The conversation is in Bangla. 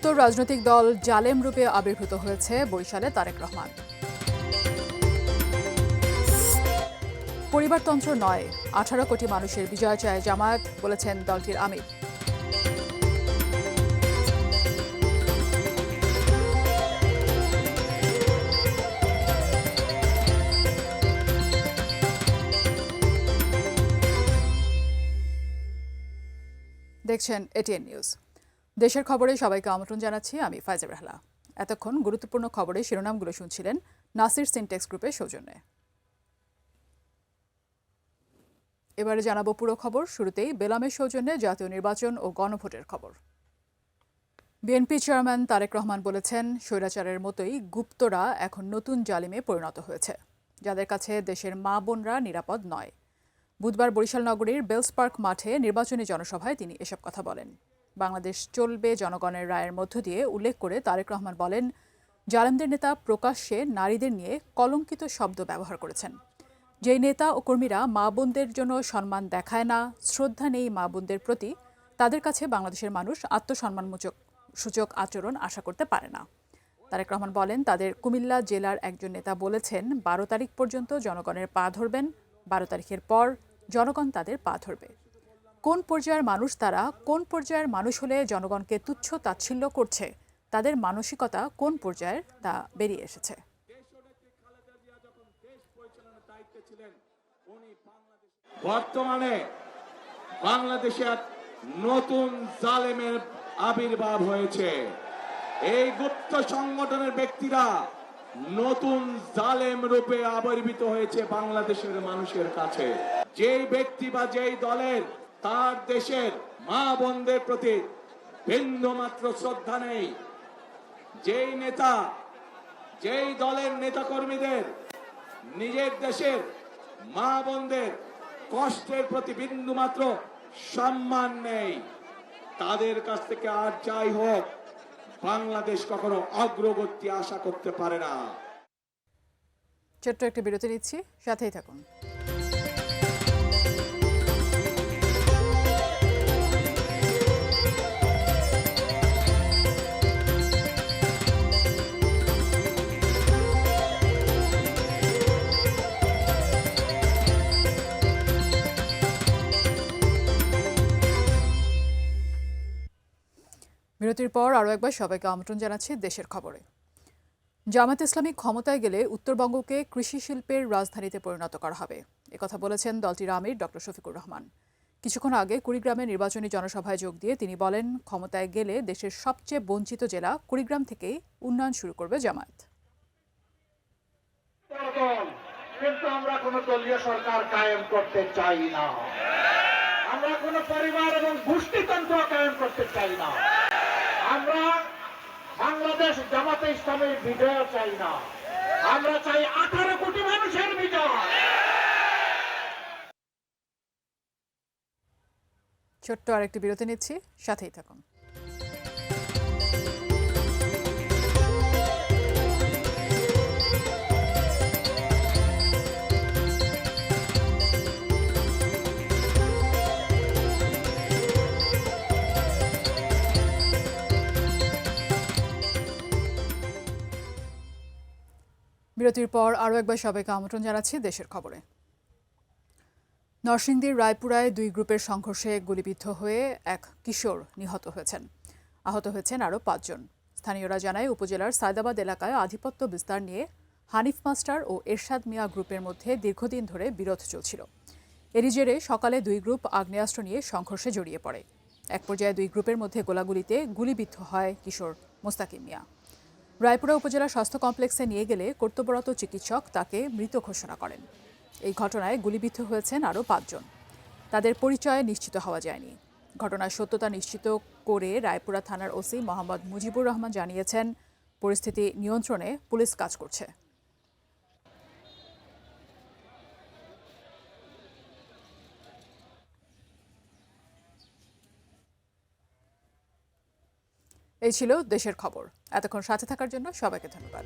গুপ্ত রাজনৈতিক দল জালেম রূপে আবির্ভূত হয়েছে বরিশালে তারেক রহমান। পরিবারতন্ত্র নয়, 18 কোটি মানুষের বিজয় চায় জামায়াত, বলেছেন দলটির আমির। দেখছেন এটিএন নিউজ। দেশের খবরে সবাইকে আমন্ত্রণ জানাচ্ছি, আমি ফাইজা রাহলা। এতক্ষণ গুরুত্বপূর্ণ খবরে শিরোনামগুলো শুনছিলেন নাসির সিনটেক্স গ্রুপের সৌজন্যে। এবারে জানাবো পুরো খবর। শুরুতেই বেলামের সৌজন্যে জাতীয় নির্বাচন ও গণভোটের খবর। বিএনপি চেয়ারম্যান তারেক রহমান বলেছেন, স্বৈরাচারের মতোই গুপ্তরা এখন নতুন জালিমে পরিণত হয়েছে, যাদের কাছে দেশের মা বোনরা নিরাপদ নয়। বুধবার বরিশাল নগরীর বেলস পার্ক মাঠে নির্বাচনী জনসভায় তিনি এসব কথা বলেন। বাংলাদেশ চলবে জনগণের রায়ের মধ্য দিয়ে উল্লেখ করে তারেক রহমান বলেন, জালেমদের নেতা প্রকাশ্যে নারীদের নিয়ে কলঙ্কিত শব্দ ব্যবহার করেছেন। যেই নেতা ও কর্মীরা মা বোনদের জন্য সম্মান দেখায় না, শ্রদ্ধা নেই মা বোনদের প্রতি, তাদের কাছে বাংলাদেশের মানুষ সূচক আচরণ আশা করতে পারে না। তারেক রহমান বলেন, তাদের কুমিল্লা জেলার একজন নেতা বলেছেন 12 তারিখ পর্যন্ত জনগণের পা ধরবেন, 12 তারিখের পর জনগণ তাদের পা ধরবে। কোন পর্যায়ের মানুষ তারা, কোন পর্যায়ের মানুষ হলে জনগণকে তুচ্ছ তাচ্ছিল্য করছে, তাদের মানসিকতা কোন পর্যায়ের তা বেরিয়ে এসেছে। বর্তমানে বাংলাদেশে নতুন জালেমের আবির্ভাব হয়েছে। এই গুপ্ত সংগঠনের ব্যক্তিরা নতুন জালেম রূপে আবির্ভূত হয়েছে বাংলাদেশের মানুষের কাছে। যেই ব্যক্তি বা যেই দলের তার দেশের মা বোনদের প্রতি বিন্দুমাত্র শ্রদ্ধা নেই, যেই নেতা যেই দলের নেতাকর্মীদের নিজের দেশের মা বোনদের কষ্টের প্রতি বিন্দুমাত্র সম্মান নেই, তাদের কাছ থেকে আর যাই হোক বাংলাদেশ কখনো অগ্রগতি আশা করতে পারে না। ছোট্ট একটা বিরতি নিচ্ছি, সাথেই থাকুন। বিরতির পর আরও একবার সবাইকে আমন্ত্রণ জানাচ্ছি দেশের খবরে। জামায়াত ইসলামী ক্ষমতায় গেলে উত্তরবঙ্গকে কৃষি শিল্পের রাজধানীতে পরিণত করা হবে, একথা বলেছেন দলটির আমির ডক্টর শফিকুর রহমান। কিছুক্ষণ আগে কুড়িগ্রামে নির্বাচনী জনসভায় যোগ দিয়ে তিনি বলেন, ক্ষমতায় গেলে দেশের সবচেয়ে বঞ্চিত জেলা কুড়িগ্রাম থেকেই উন্নয়ন শুরু করবে জামায়াত। কিন্তু আমরা কোন দলীয় সরকার কায়েম করতে চাই না, আমরা কোন পরিবার এবং গোষ্ঠীতন্ত্র কায়েম করতে চাই না, আমরা বাংলাদেশ জামাতে ইসলামের বিজয় চাই না, আমরা চাই 18 কোটি মানুষের বিজয়। ছোট্ট আরেকটি বিরতি নিচ্ছি, সাথেই থাকুন। বিরতির পর আরও একবার সবাইকে আমন্ত্রণ জানাচ্ছি দেশের খবরে। নরসিংদীর রায়পুরায় 2 গ্রুপের সংঘর্ষে গুলিবিদ্ধ হয়ে এক কিশোর নিহত হয়েছেন, আহত হয়েছেন আরও 5 জন। স্থানীয়রা জানায়, উপজেলার সায়দাবাদ এলাকায় আধিপত্য বিস্তার নিয়ে হানিফ মাস্টার ও এরশাদ মিয়া গ্রুপের মধ্যে দীর্ঘদিন ধরে বিরোধ চলছিল। এরই জেরে সকালে 2 গ্রুপ আগ্নেয়াস্ত্র নিয়ে সংঘর্ষে জড়িয়ে পড়ে। এক পর্যায়ে 2 গ্রুপের মধ্যে গোলাগুলিতে গুলিবিদ্ধ হয় কিশোর মোস্তাকিম মিয়া। রায়পুরা উপজেলা স্বাস্থ্য কমপ্লেক্সে নিয়ে গেলে কর্তব্যরত চিকিৎসক তাকে মৃত ঘোষণা করেন। এই ঘটনায় গুলিবিদ্ধ হয়েছেন আরও 5 জন। তাদের পরিচয় নিশ্চিত হওয়া যায়নি। ঘটনার সত্যতা নিশ্চিত করে রায়পুরা থানার ওসি মোহাম্মদ মুজিবুর রহমান জানিয়েছেন, পরিস্থিতি নিয়ন্ত্রণে পুলিশ কাজ করছে। এই ছিল দেশের খবর। এতক্ষণ সাথে থাকার জন্য সবাইকে ধন্যবাদ।